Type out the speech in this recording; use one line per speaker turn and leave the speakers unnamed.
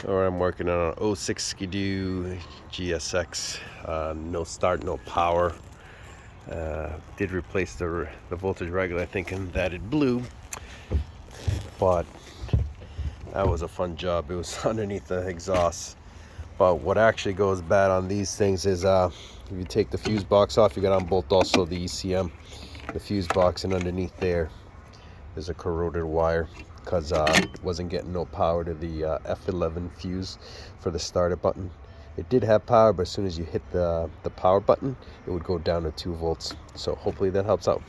Or I'm working on an '06 Skidoo GSX. No start, no power. Did replace the voltage regulator thinking that it blew, but that was a fun job. It was underneath the exhaust. But what actually goes bad on these things is if you take the fuse box off, you got on bolt also the ECM, the fuse box, and underneath there is a corroded wire because wasn't getting no power to the F11 fuse for the starter button. It did have power, but as soon as you hit the power button, it would go down to 2 volts. So hopefully that helps out.